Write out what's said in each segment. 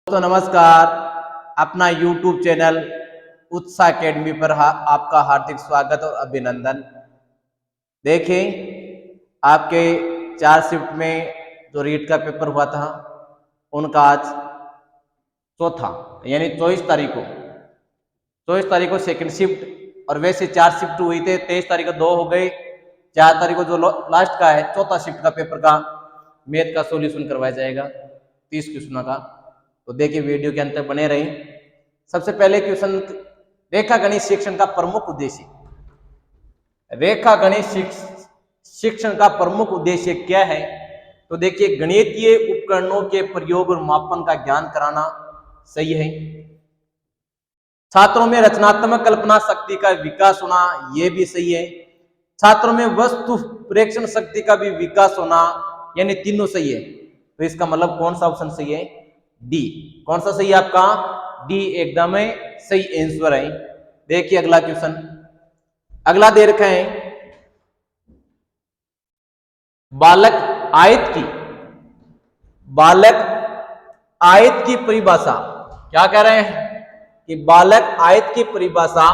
दोस्तों नमस्कार। अपना YouTube चैनल उत्साह एकेडमी पर आपका हार्दिक स्वागत और अभिनंदन। देखें, आपके 4 शिफ्ट में जो रीट का पेपर हुआ था उनका आज चौथा यानी 24 तारीख को सेकंड शिफ्ट, और वैसे 4 शिफ्ट हुई थे। 23 तारीख को 2 हो गए, 4 तारीख को जो लास्ट का है चौथा शिफ्ट का पेपर का मैथ का सॉल्यूशन करवाया जाएगा 30 क्वेश्चनों का। तो देखिए वीडियो के अंत तक बने रहें। सबसे पहले क्वेश्चन, रेखा गणित शिक्षण का प्रमुख उद्देश्य। रेखा गणित शिक्षण का प्रमुख उद्देश्य क्या है? तो देखिए, गणितीय उपकरणों के प्रयोग और मापन का ज्ञान कराना, सही है। छात्रों में रचनात्मक कल्पना शक्ति का विकास होना, यह भी सही है। छात्रों में वस्तु प्रेक्षण शक्ति का भी विकास होना, यानी तीनों सही है। तो इसका मतलब कौन सा ऑप्शन सही है? डी। कौन सा सही है आपका? डी एकदम सही आंसर है। देखिए अगला क्वेश्चन, अगला दे रखा है, बालक आयत की परिभाषा। क्या कह रहे हैं कि बालक आयत की परिभाषा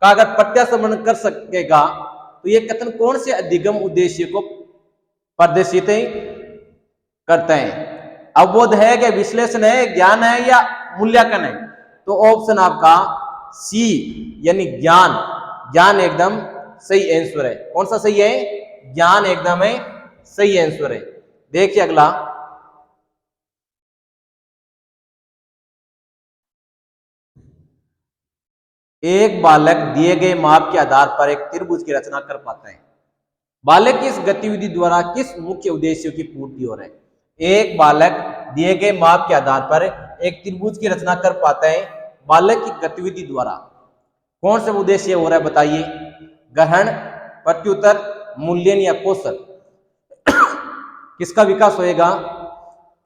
का अगर प्रत्याशरण कर सकेगा तो यह कथन कौन से अधिगम उद्देश्य को प्रदर्शित करते हैं? अवबोध है कि विश्लेषण है, ज्ञान है या मूल्यांकन है? तो ऑप्शन आपका सी यानी ज्ञान एकदम सही आंसर है। कौन सा सही है? ज्ञान एकदम सही आंसर है। देखिए अगला, एक बालक दिए गए माप के आधार पर एक त्रिभुज की रचना कर पाता है। बालक की इस गतिविधि द्वारा किस मुख्य उद्देश्य की पूर्ति हो रही है? एक बालक दिए गए माप के आधार पर एक त्रिभुज की रचना कर पाता है। बालक की गतिविधि द्वारा कौन से उद्देश्य हो रहा है बताइए? ग्रहण, प्रत्युत्तर, मूल्यांकन या कौशल? किसका विकास होएगा?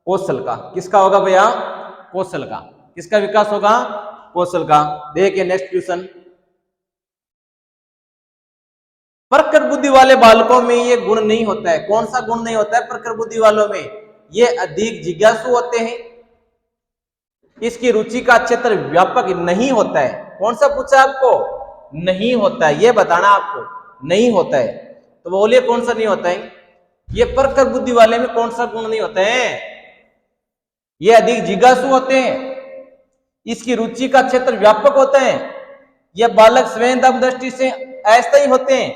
कौशल का। किसका होगा भैया? कौशल का। किसका विकास होगा? कौशल का। देखिए नेक्स्ट क्वेश्चन, प्रखर बुद्धि वाले बालकों में ये गुण नहीं होता है। कौन सा गुण नहीं होता है प्रखर बुद्धि वालों में? ये अधिक जिज्ञासु होते हैं, इसकी रुचि का क्षेत्र व्यापक नहीं होता है। कौन सा पूछा आपको? नहीं होता है, ये बताना आपको नहीं होता है। तो बोलिए कौन सा नहीं होता है? ये प्रखर बुद्धि वाले में कौन सा गुण नहीं होता है? ये अधिक जिज्ञासु होते हैं, इसकी रुचि का क्षेत्र व्यापक होता है, यह बालक स्वयं दृष्टि से अस्थायी होते हैं,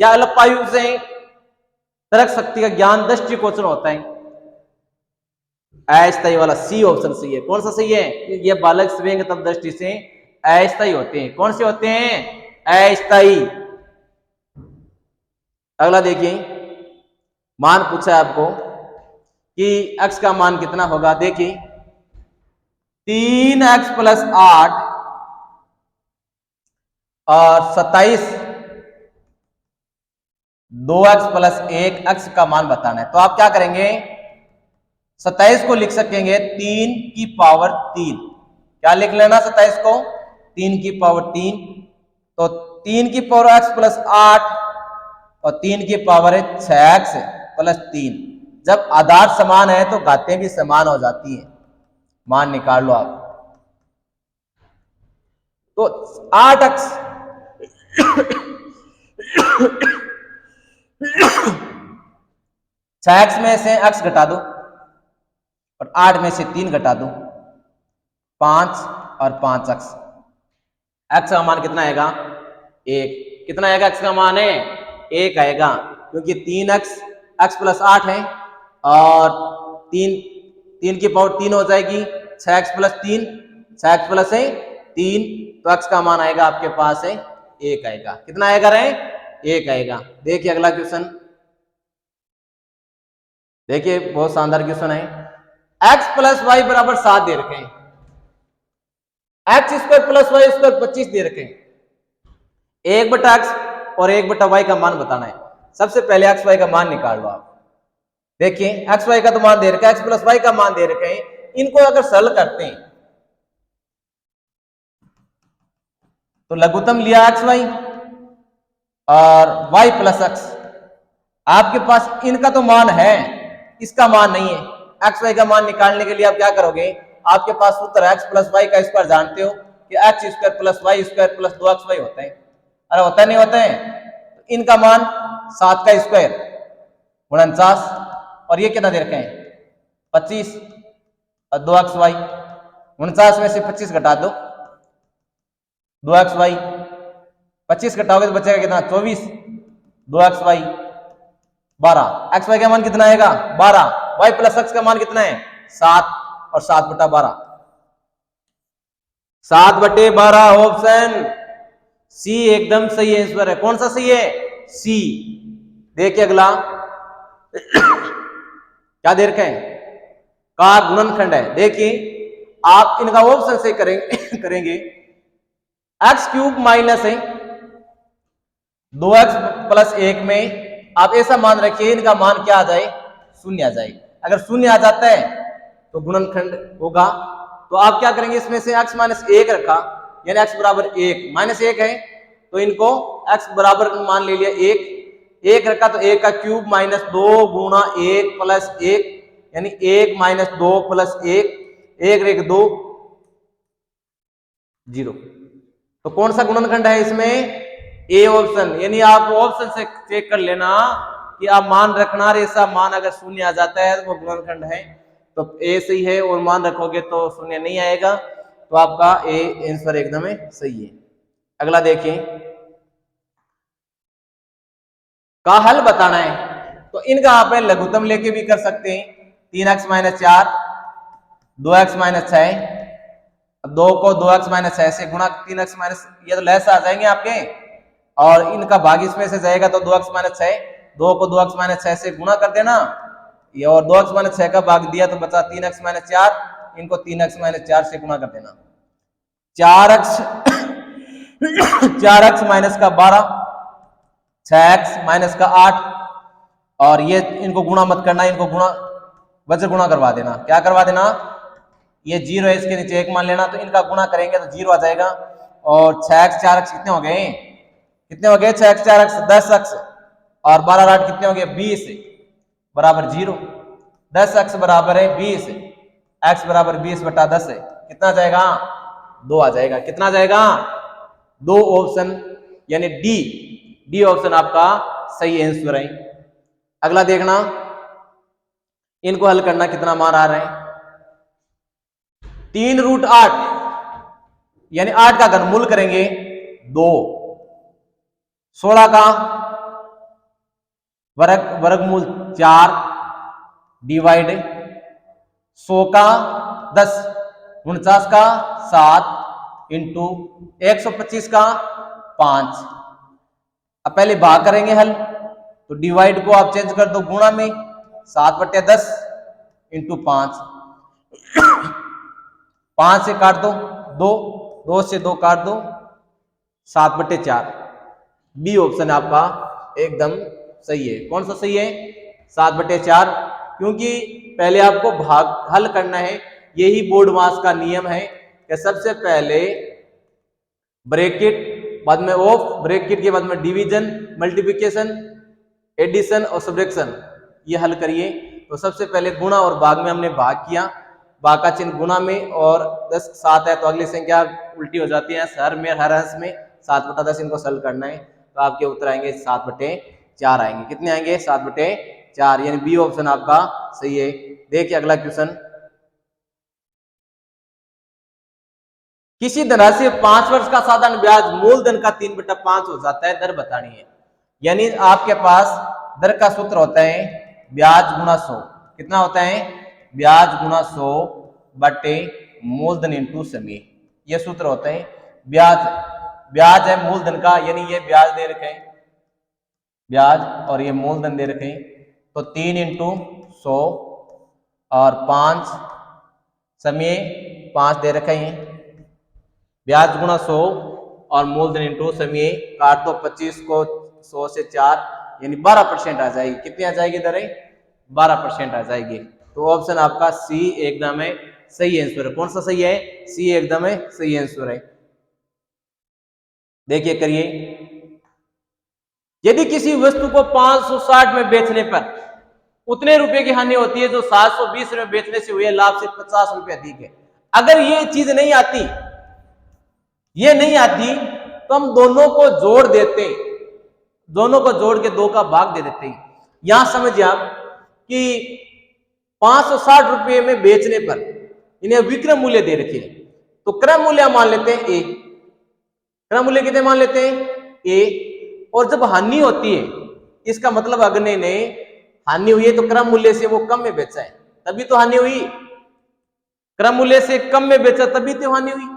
या अल्पायु से तर्क शक्ति का ज्ञान दृष्टिगोचर होता है। अस्थायी वाला सी ऑप्शन सही है। कौन सा सही है? ये बालक स्वयं तब दृष्टि से अस्थायी होते हैं। कौन से होते हैं? अस्थायी। अगला देखिए, मान पूछा है आपको कि x का मान कितना होगा। देखिए 3x + 8 और 27 2x + 1 x का मान बताना है। तो आप क्या करेंगे? 27 को लिख सकेंगे 3 की पावर 3। क्या लिख लेना? 27 को 3 की पावर 3। तो 3 की पावर x + 8 और 3 की पावर है 6x + 3। जब आधार समान है तो घातें भी समान हो जाती है। मान निकाल लो आप। तो 8x 6x में से x घटा दो और 8 में से 3 घटा दो, 5 और 5x। x का मान कितना आएगा? 1। कितना आएगा? x का मान है 1 आएगा, क्योंकि 3x x + 8 है और 3 की पावर 3 हो जाएगी, 6x + 3 6x + 3, तो x का मान आएगा आपके पास है 1 आएगा। कितना आएगा रे? 1 आएगा। देखिए अगला क्वेश्चन, देखिए बहुत शानदार क्वेश्चन है। x + y = 7 दे रखे हैं, x² + y² 25 दे रखे हैं। 1/x और 1/y का मान बताना है। सबसे पहले x y का मान निकाल लो आप। देखिए x y का तो मान दे रखा है, x + y का मान दे रखे हैं। इनको अगर सरल करते हैं तो लघुत्तम लिया x y और y + x। आपके पास इनका तो मान है, इसका मान नहीं है। x y का मान निकालने के लिए आप क्या करोगे? आपके पास सूत्र x प्लस वाई का स्क्वायर जानते हो कि x square plus y square plus 2xy होता है। अरे होता नहीं होता है? तो इनका मान 7 का स्क्वायर 49 और ये कितना दे रखे हैं 25 और 2xy 49 में से 25 घटा दो 2xy 25 घटाओगे तो बचेगा कितना 24 2xy 12 xy का मान कितना आएगा 12 y प्लस x का मान कितना है 7 और 7/12 7/12 ऑप्शन सी एकदम सही आंसर है। कौन सा सही है सी। देखिए अगला क्या दे रखे हैं का गुणनखंड है। देखिए आप इनका ऑप्शन से करेंगे एक्स क्यूब माइनस है 2x प्लस 1 में आप ऐसा मान रखिए इनका मान क्या आ जाए शून्य आ जाए। अगर शून्य आ जाता है तो गुणनखंड होगा। तो आप क्या करेंगे इसमें से x माइनस 1 रखा यानी x बराबर 1 माइनस 1 है तो इनको x बराबर मान ले लिया 1 रखा तो 1 का क्यूब माइनस 2 गुणा 1 प्लस 1 यानी 1 माइनस 2 प्लस 1 1 रेख 2 0। तो कौन सा गुणनखंड है इसमें ए ऑप्शन। यानी आप ऑप्शन से चेक कर लेना कि आप मान रखना ऐसा मान अगर शून्य आ जाता है तो वो गुणनखंड है तो ए सही है और मान रखोगे तो शून्य नहीं आएगा तो आपका ए आंसर एकदम सही है। अगला देखिए का हल बताना है तो इनका आप लघुत्तम लेके भी कर सकते हैं 3x माइनस 4 2x माइनस 6 2 को 2x माइनस 6 से गुणा 3x माइनस ये तो लैस आ जाएंगे आपके और इनका भाग इसमें से जाएगा तो 2x माइनस 6 2 को 2x माइनस 6 से गुणा कर देना ये और 2x माइनस 6 का भाग दिया तो बचा 3x माइनस 4 इनको 3x माइनस 4 से गुणा कर देना 4x माइनस का 12 6x माइनस का 8 और ये इनको गुणा मत करना इनको गुणा वज्र गुणा करवा देना। क्या करवा देना ये 0 है इसके नीचे 1 मान लेना तो इनका गुणा करेंगे तो 0 आ जाएगा और 6x 4x कितने हो गए 6x 4x 10x और 12 8 कितने हो गए 20 बराबर 0 10x बराबर है 20 x बराबर 20/10 है कितना आ जाएगा 2 आ जाएगा। कितना आ जाएगा 2 ऑप्शन यानी डी ऑप्शन आपका सही आंसर है। अगला देखना इनको हल करना कितना मान आ रहा है 3√8 यानी 8 का घनमूल करेंगे 2 16 का वर्गमूल 4 डिवाइड 100 का 10 49 का 7 इंटू 125 का 5। अब पहले भाग करेंगे हल तो डिवाइड को आप चेंज कर दो गुणा में 7/10 इंटू 5 5 से काट दो 2 से 2 काट दो 7/4 बी ऑप्शन आपका एकदम सही है। कौन सा सही है 7/4 क्योंकि पहले आपको भाग हल करना है। यही बोर्ड मास का नियम है कि सबसे पहले ब्रैकेट बाद में ऑफ ब्रैकेट के बाद में डिवीजन मल्टीप्लिकेशन एडिशन और सब्ट्रैक्शन ये हल करिए। तो सबसे पहले गुणा और भाग में हमने भाग किया भाग का चिन्ह गुणा में और 10 7 है तो अगली संख्या उल्टी हो जाती है हर अंश में 7/10 इनको सरल करना है तो आपके उत्तर आएंगे 7/4 आएंगे। कितने आएंगे 7/4 यानी बी ऑप्शन आपका सही है। देखिए अगला क्वेश्चन किसी धनराशि 5 वर्ष का साधारण ब्याज मूलधन का 3/5 हो जाता है दर बतानी है। यानी आपके पास दर का सूत्र होता है ब्याज गुणा 100 कितना होता है ब्याज गुणा 100 बटे मूलधन इंटू समय ये सूत्र होता है। ब्याज है मूलधन का यानी ये ब्याज दे रखे हैं ब्याज और ये मूलधन दे रखे हैं तो 3 इंटू 100 और 5 समय 5 दे रखे हैं ब्याज गुणा 100 और मूलधन इंटू समय काट दो 25 को 100 से 4 यानी 12% आ जाएगी। कितनी आ जाएगी दरें 12% आ जाएगी। तो ऑप्शन आपका सी एकदम है सही आंसर है। कौन सा सही है सी एकदम है सही आंसर है। देखिए करिए यदि किसी वस्तु को 560 में बेचने पर उतने रुपए की हानि होती है जो 720 में बेचने से हुए लाभ से 50 रुपए अधिक है। अगर ये चीज नहीं आती, ये नहीं आती, तो हम दोनों को जोड़ देते, दोनों को जोड़ के 2 का भाग दे देते हैं। यहां समझिए आप कि 560 रुपए में बेचने पर इन्हें विक्रय मूल्य दे रखे, तो क्रय मूल्य मान लेते हैं ए, क्रय मूल्य कितने मान लेते हैं ए। और जब हानि होती है, इसका मतलब अग्नि ने हानि हुई है तो क्रय मूल्य से वो कम में बेचा है, तभी तो हानि हुई। क्रय मूल्य से कम में बेचा तभी तो हानि हुई।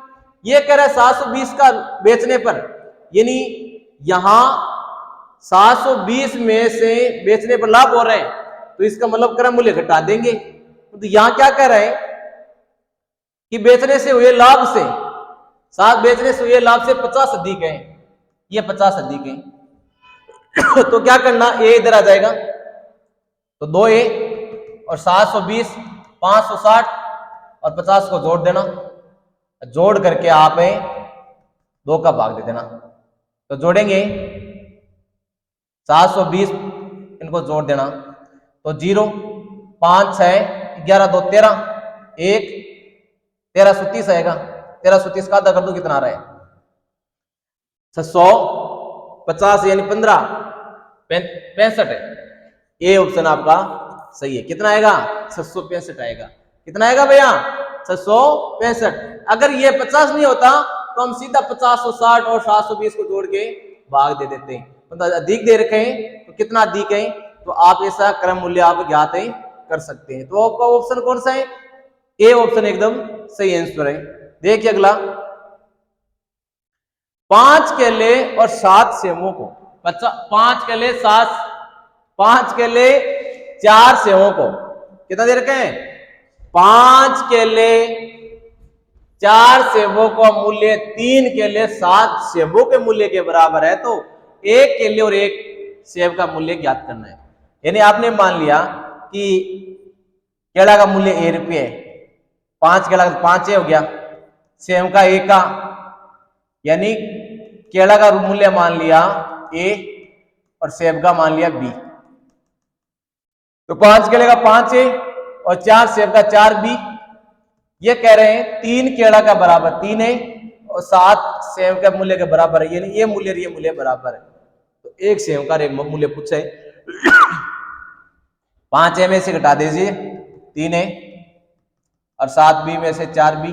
ये कह रहा है 720 का बेचने पर, यानी यहां 720 में से बेचने पर लाभ हो रहा है, तो इसका मतलब क्रय मूल्य घटा देंगे। तो यहां क्या कह रहे हैं कि बेचने से हुए लाभ से, साथ बेचने से हुए लाभ से 50 अधिक है, ये 50 अधिक है। तो क्या करना, ए इधर आ जाएगा, तो 2a और 720 560 और 50 को जोड़ देना, जोड़ करके आप 2 का भाग दे देना। तो जोड़ेंगे 720, इनको जोड़ देना, तो 0 5 6 11 2 13 1 1330 आएगा। 1330 का आधा कर दो, कितना आ रहा है 650 यानी 15 65 है। ए ऑप्शन आपका सही है। कितना आएगा 665 आएगा। कितना आएगा भैया 665। अगर ये 50 नहीं होता तो हम सीधा 50 और 60 और 720 को जोड़ के भाग दे देते हैं। मतलब अधिक दे रखे हैं तो कितना अधिक है, तो आप ऐसा क्रम मूल्य आप ज्ञात कर सकते हैं। तो आपका ऑप्शन कौन सा है, ए ऑप्शन एकदम सही आंसर है। देखिए अगला, 5 केले और 7 सेवों को 5 केले 7 5 केले 4 सेवों को कितना दे रखे हैं 5 केले 4 सेवों का मूल्य 3 केले 7 सेवों के मूल्य के बराबर है, तो 1 केले और 1 सेब का मूल्य ज्ञात करना है। यानी आपने मान लिया कि केला का मूल्य ₹1 है, 5 केला का 5 हो गया, सेब का 1 का, यानी केला का मूल्य मान लिया ए और सेब का मान लिया बी। तो 5 केले का 5 है और 4 सेब का 4 बी। ये कह रहे हैं 3 केला का बराबर 3 है और 7 सेब का मूल्य के बराबर है, यानी ये मूल्य बराबर है। तो एक सेब का एक मूल्य पूछे 5 ए में से घटा दीजिए 3 ए और 7 बी में से 4 बी,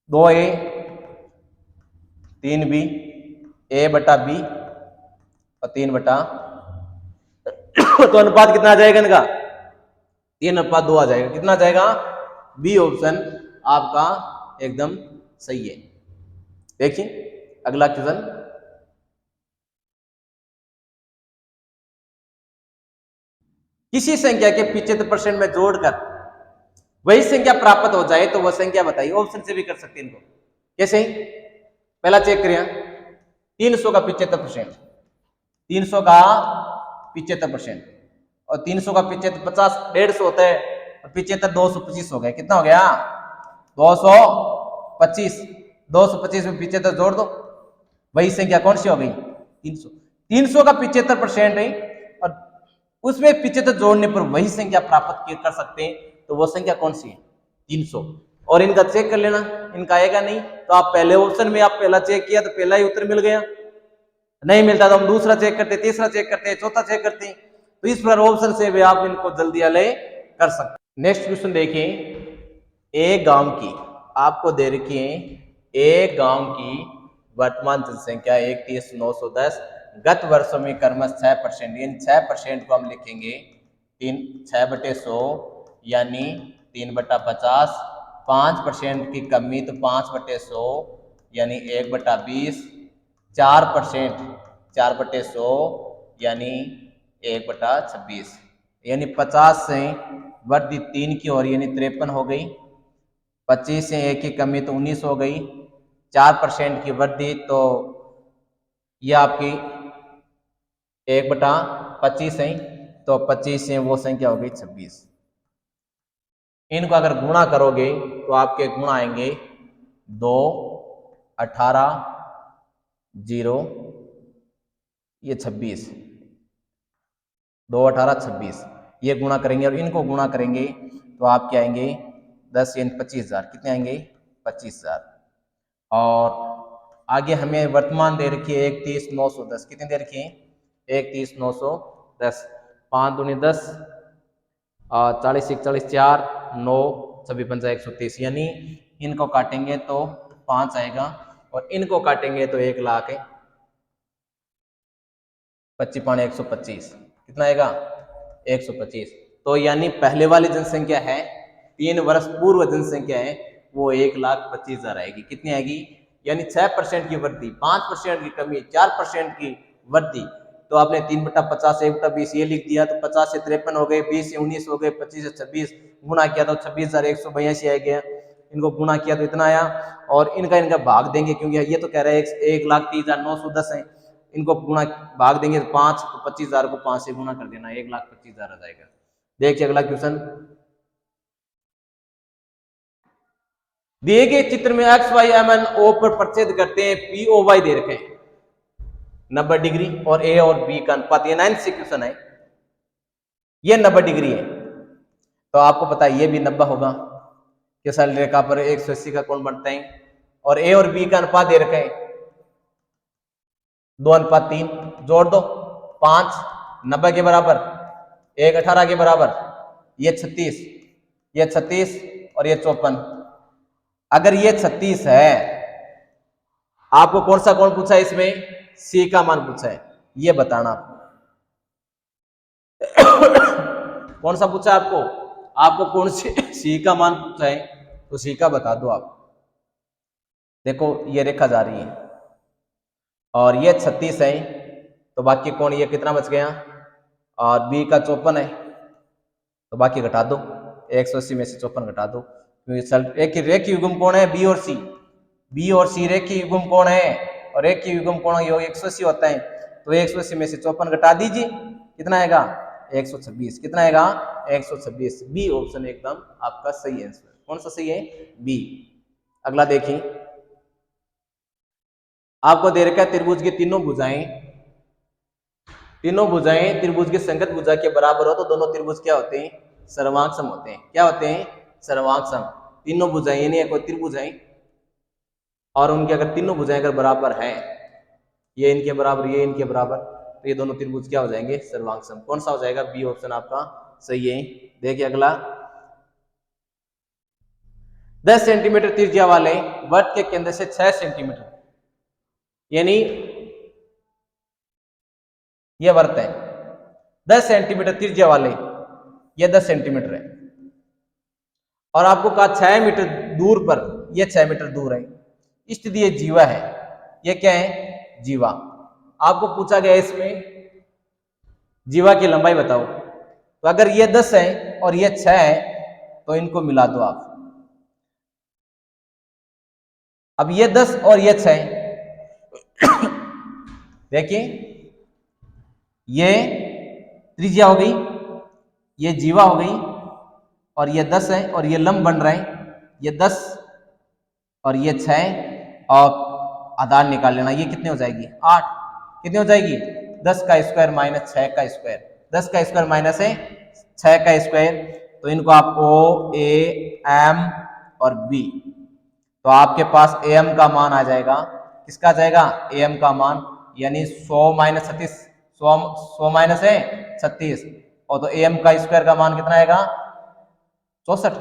2 ए 3 बी, ए बटा बी और 3 बटा तो अनुपात कितना आ जाएगा इनका 3:2 आ जाएगा। कितना आ जाएगा, बी ऑप्शन आपका एकदम सही है। देखिए अगला क्वेश्चन, किसी संख्या के 75% में जोड़कर वही संख्या प्राप्त हो जाए तो वह संख्या बताइए। ऑप्शन से भी कर सकते हैं इनको। कैसे, पहला चेक करिए 300 का 75%, 300 का 75% और 300 का 75 50 150 होता है और 75 225 हो गया। कितना हो गया 225। 225 में 75 जोड़ दो, वही संख्या कौन सी हो गई 300। 300 का 75% है और उसमें 75 जोड़ने पर वही संख्या प्राप्त कर सकते हैं, तो वो संख्या कौन सी है 300। और इनका चेक कर लेना, इनका आएगा नहीं तो आप पहले ऑप्शन में आप पहला चेक किया तो पहला ही उत्तर मिल गया, नहीं मिलता तो हम दूसरा चेक करते, तीसरा चेक करते, चौथा चेक करते हैं। तो इस प्रकार ऑप्शन से भी आप इनको जल्दी वाले कर सकते। नेक्स्ट क्वेश्चन देखिए, एक गांव की आपको दे रखी है, एक गांव की वर्तमान जनसंख्या 31,910, गत वर्षों में क्रमश 6%, यानी 6% को हम लिखेंगे 6/100 यानी 3/50, 5% की कमी तो 5/100 यानी 1/20, 4% 4/100 यानी 1/26, यानी 50 से वृद्धि 3 की हो रही यानी 53 हो गई, 25 से 1 की कमी तो 19 हो गई, 4% की वृद्धि तो ये आपकी 1/25 है, तो 25 से वो संख्या हो गई 26। इनको अगर गुणा करोगे तो आपके गुणा आएंगे 2 18 0 ये 26, 2 18 26 ये गुणा करेंगे और इनको गुणा करेंगे तो आपके आएंगे 10 यानी 25,000, कितने आएंगे 25,000। और आगे हमें वर्तमान दे रखी है 31,910, कितने दे रखी है 31,910, 5 दूनी 10, 40 41 4 9 सभी 130, यानी इनको काटेंगे तो 5 आएगा और इनको काटेंगे तो 1,00,000 है। 25 पाने 125, कितना आएगा 125। तो यानी पहले वाली जनसंख्या है 3 वर्ष पूर्व जनसंख्या है वो 1,25,000 आएगी। कितनी आएगी, यानी 6% की वृद्धि, 5% की कमी, 4% की वृद्धि। तो आपने 3/50 1/20 ये लिख दिया तो 50 से 53 हो गए, 20 से 19 हो गए, 25 से 26 गुणा किया तो 26,182 आ गया। इनको गुणा किया तो इतना आया और इनका भाग देंगे क्योंकि ये तो कह रहा है 1,30,910 है, इनको गुणा भाग देंगे तो 5, तो 25,000 को 5 से गुणा कर देना, 1,25,000 आ जाएगा। देखिए अगला क्वेश्चन, दिए गए चित्र में x y m n o पर प्रतिच्छेद करते हैं, पी ओ वाई दे रखे 90 डिग्री और ए और बी का अनुपात, ये 9th से क्वेश्चन है, ये 90 डिग्री है तो आपको पता है ये भी 90 होगा कि सरल रेखा पर 180 का कोण बनता है। और ए और बी का अनुपात दे रखे 2:3, जोड़ दो 5 90 के बराबर, 1 18 के बराबर, ये 36, ये 36 और ये 54। अगर ये 36 है, आपको कौन सा कोण पूछा है, इसमें सी का मान पूछा है, ये बताना आपको। कौन सा पूछा आपको कौन से सी का मान पूछा है तो सी का बता दो आप। देखो ये रेखा जा रही है और ये 36 है तो बाकी कोण ये कितना बच गया, और बी का 54 है तो बाकी घटा दो, 180 में से 54 घटा दो क्योंकि एक रेखीय युग्म कोण है बी और सी रेखीय युग्म कोण है और रेखीय युग्म कोण 180 होता है तो 180 में से 54 घटा दीजिए, कितना आएगा 126, कितना आएगा 126। बी ऑप्शन एकदम आपका सही आंसर। कौन सा सही है, बी। अगला देखिए, आपको दे रखा है त्रिभुज की तीनों भुजाएं त्रिभुज की संगत भुजा के बराबर हो तो दोनों त्रिभुज क्या होते हैं, सर्वांग सम होते हैं। क्या होते हैं, सर्वांग सम। तीनों भुजाएं यानी कोई त्रिभुज है और उनके अगर तीनों भुजाएं अगर बराबर हैं, ये इनके बराबर ये इनके बराबर, तो ये दोनों त्रिभुज क्या हो जाएंगे, सर्वांग सम। कौन सा हो जाएगा, बी ऑप्शन आपका सही है। देखिए अगला, 10 सेंटीमीटर त्रिज्या वाले वृत्त के केंद्र से 6 सेंटीमीटर, यानी ये वृत्त है 10 सेंटीमीटर त्रिज्या वाले, ये 10 सेंटीमीटर है और आपको कहा 6 मीटर दूर पर, ये 6 मीटर दूर है, स्थिति ये जीवा है, ये क्या है, जीवा। आपको पूछा गया इसमें जीवा की लंबाई बताओ, तो अगर ये 10 है और ये 6 है तो इनको मिला दो आप। अब ये 10 और ये 6 देखिए ये त्रिज्या हो गई, ये जीवा हो गई और ये 10 है और ये लंब बन रहे हैं, ये 10 और ये 6 और आधार निकाल लेना, ये कितने हो जाएगी 8, कितने हो जाएगी 10 का स्क्वायर माइनस 6 का स्क्वायर, 10 का स्क्वायर माइनस है 6 का स्क्वायर, तो इनको आप ओ ए एम और बी, तो आपके पास ए एम का मान आ जाएगा, किसका आ जाएगा, ए एम का मान, यानी 100 माइनस 36, 100 माइनस है 36 और तो ए एम का स्क्वायर का मान कितना आएगा 64,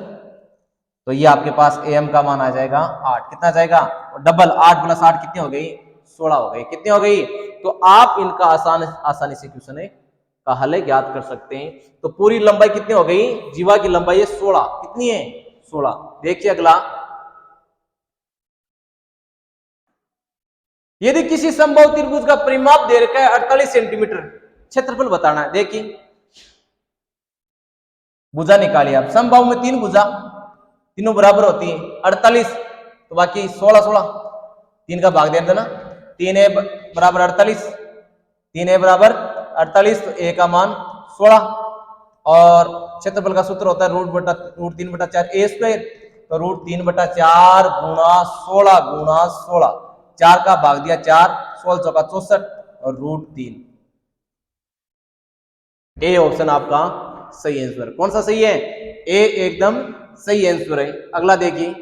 तो ये आपके पास ए एम का मान आ जाएगा 8, कितना जाएगा, और डबल 8 प्लस 8 कितनी हो गई 16 हो गई, कितनी हो गई। तो आप इनका आसानी से क्वेश्चन का हल ज्ञात कर सकते हैं। तो पूरी लंबाई कितनी हो गई, जीवा की लंबाई है 16, कितनी है 16। देखिए अगला, यदि किसी संभव त्रिभुज का परिमाप दे रखा है 48 सेंटीमीटर, क्षेत्रफल बताना है। देखिए भुजा निकालिए आप, समबाहु में 3 भुजा तीनों बराबर होती है 48, तो बाकी 16 16 3 का भाग दे देना, 3 ए बराबर 48, 3 ए बराबर 48, तो ए का मान 16 और क्षेत्रफल का सूत्र होता है √3/4 ए स्क्वायर, तो √3/4 गुणा 16 गुणा 16, 4 का भाग दिया 4, 16 चौका 64 और √3। ए ऑप्शन आपका सही आंसर। कौन सा सही है, ए एकदम सही आंसर है। अगला देखिए,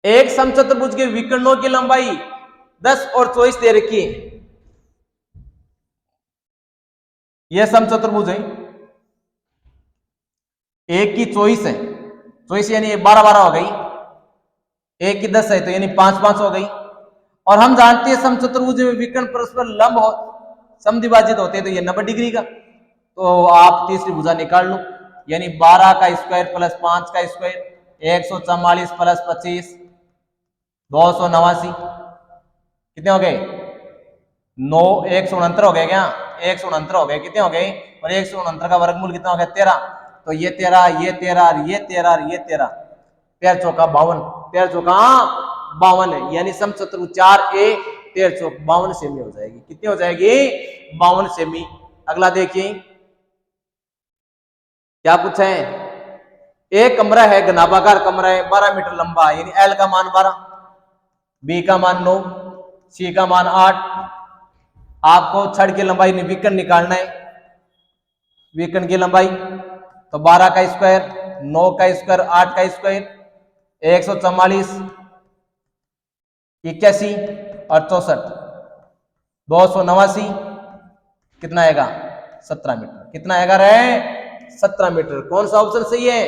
एक समचतुर्भुज के विकर्णों की लंबाई 10 और 24 दे रखी है। यह समचतुर्भुज है, एक की 24 है, 24 यानी 12 हो गई, एक की 10 है तो यानी 5 हो गई। और हम जानते हैं समचतुर्भुज में विकर्ण परस्पर लंब समद्विभाजित होते हैं, तो ये 90 डिग्री का। तो आप तीसरी भुजा निकाल लो, यानी 12 का स्क्वायर प्लस 5 का स्क्वायर 144 प्लस 25 289, कितने हो गए? 9 169 हो गए क्या? 169 हो गए, कितने हो गए? और 169 का वर्गमूल कितना हो गया? 13। तो ये 13, ये 13, ये 13 और ये 13, 13 चौका 52, 13 चौका 52 है, यानी समचतुर्भुज 4A 13 चौक 52 सेमी हो जाएगी। कितनी हो जाएगी? 52 सेमी। अगला देखिए, क्या पूछा है? एक कमरा है, घनाभागार कमरा है, 12 मीटर लंबा, यानी L का मान 12, B का मान 9, C का मान 8। आपको छड़ की लंबाई विकर्ण निकालना है, विकर्ण की लंबाई, तो 12 का स्क्वायर 9 का स्क्वायर 8 का स्क्वायर 144 81 और 64 289, कितना आएगा? 17 मीटर। कितना आएगा रे? 17 मीटर। कौन सा ऑप्शन सही है?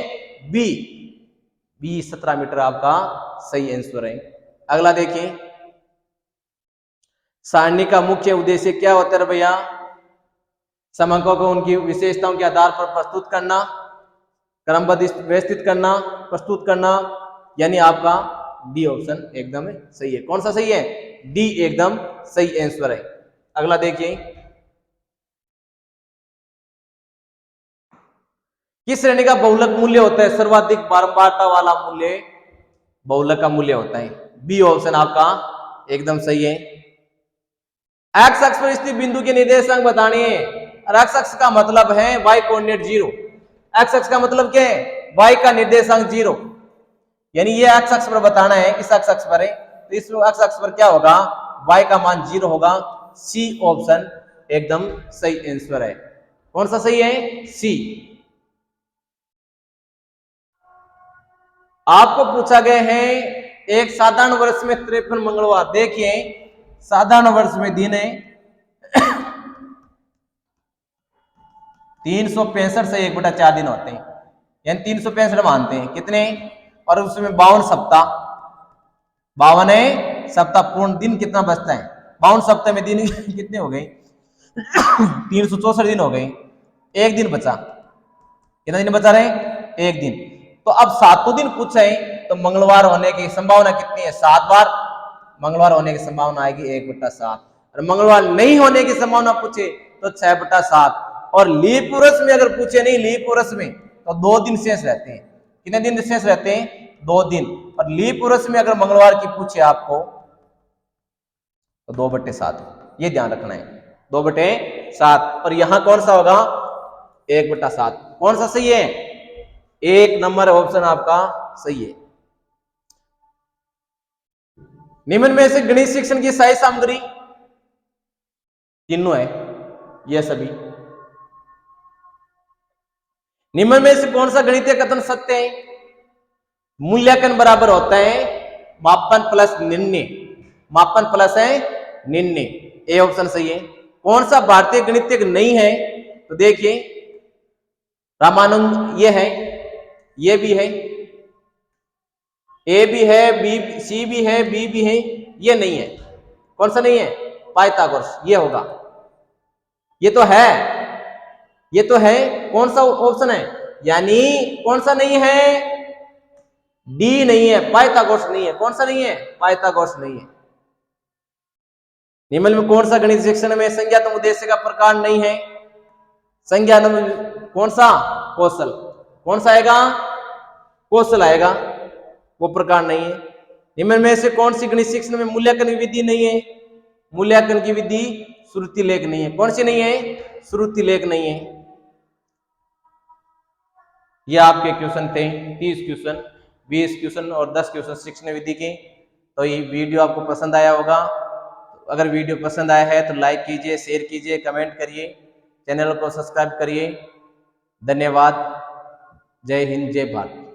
बी, 17 मीटर आपका सही आंसर है। अगला देखिए, सारणी का मुख्य उद्देश्य क्या होता है भैया? समअंकों को उनकी विशेषताओं के आधार पर प्रस्तुत करना, क्रमबद्ध व्यवस्थित करना, प्रस्तुत करना, यानी आपका डी ऑप्शन एकदम सही है। कौन सा सही है? डी एकदम सही आंसर है। अगला देखिए, किस श्रेणी का बहुलक मूल्य होता है? सर्वाधिक बारंबारता वाला मूल्य बहुलक का मूल्य होता है। बी ऑप्शन आपका एकदम सही है। एक्स अक्ष पर स्थित बिंदु के निर्देशांक बताने हैं, और एक्स अक्ष का मतलब है वाई कोऑर्डिनेट 0। एक्स अक्ष का मतलब क्या है? वाई का निर्देशांक 0, यानी ये एक्स अक्ष पर बताना है, इस एक्स अक्ष पर है, तो इस एक्स अक्ष पर क्या होगा? वाई का मान 0 होगा। सी ऑप्शन एकदम सही आंसर है। कौन सा सही है? सी। आपको पूछा गया है एक साधारण वर्ष में 53 मंगलवार। देखिए, साधारण वर्ष में दिन है 365 से 1/4 दिन होते हैं, यानी 365 मानते हैं कितने, और उसमें 52 सप्ताह, 52 है सप्ताह, पूर्ण दिन कितना बचता है? 52 सप्ताह में दिन कितने हो गए? 364 दिन हो गए, एक दिन बचा। कितना दिन बचा रहे? एक दिन। तो अब 7 दिन पूछे तो मंगलवार होने की संभावना कितनी है? 7 बार मंगलवार होने की संभावना आएगी 1/7, और मंगलवार नहीं होने की संभावना पूछे तो 6/7। और लीप वर्ष में अगर पूछे, नहीं लीप वर्ष में, तो 2 दिन शेष रहते हैं। कितने दिन शेष रहते हैं? 2 दिन। और लीप वर्ष में अगर मंगलवार की पूछे आपको तो 2/7, ये ध्यान रखना है, 2/7। और यहां कौन सा होगा? 1/7। कौन सा सही है? 1 नंबर ऑप्शन आपका सही है। निम्न में से गणित शिक्षण की सही सामग्री तीनों है, यह सभी। निम्न में से कौन सा गणितीय कथन सत्य है? मूल्यांकन बराबर होता है मापन प्लस निर्णय, मापन प्लस है निर्णय, ए ऑप्शन सही है। कौन सा भारतीय गणितज्ञ नहीं है? तो देखिए, रामानंद ये है, ये भी है, ए भी है, बी सी भी है, बी भी है, ये नहीं है। कौन सा नहीं है? पाइथागोरस, ये होगा। ये तो है, ये तो है। कौन सा ऑप्शन है? यानी कौन सा नहीं है? डी नहीं है, पाइथागोरस नहीं है। कौन सा नहीं है? पाइथागोरस नहीं है। निम्न में कौन सा गणित शिक्षण में संज्ञात्मक उद्देश्य का प्रकार नहीं है? संज्ञात्मक कौन सा? कौशल। कौन सा आएगा? कौशल आएगा, वो प्रकार नहीं है। निम्न में से कौन सी गणित शिक्षण में मूल्यांकन विधि नहीं है? मूल्यांकन की विधि श्रुति लेख नहीं है। कौन सी नहीं है? श्रुति लेख नहीं है। ये आपके क्वेश्चन थे, 30 क्वेश्चन, 20 क्वेश्चन और 10 क्वेश्चन शिक्षण विधि के। तो ये वीडियो आपको पसंद आया होगा। अगर वीडियो पसंद आया है तो लाइक कीजिए, शेयर कीजिए, कमेंट करिए, चैनल को सब्सक्राइब करिए। धन्यवाद। जय हिंद, जय भारत।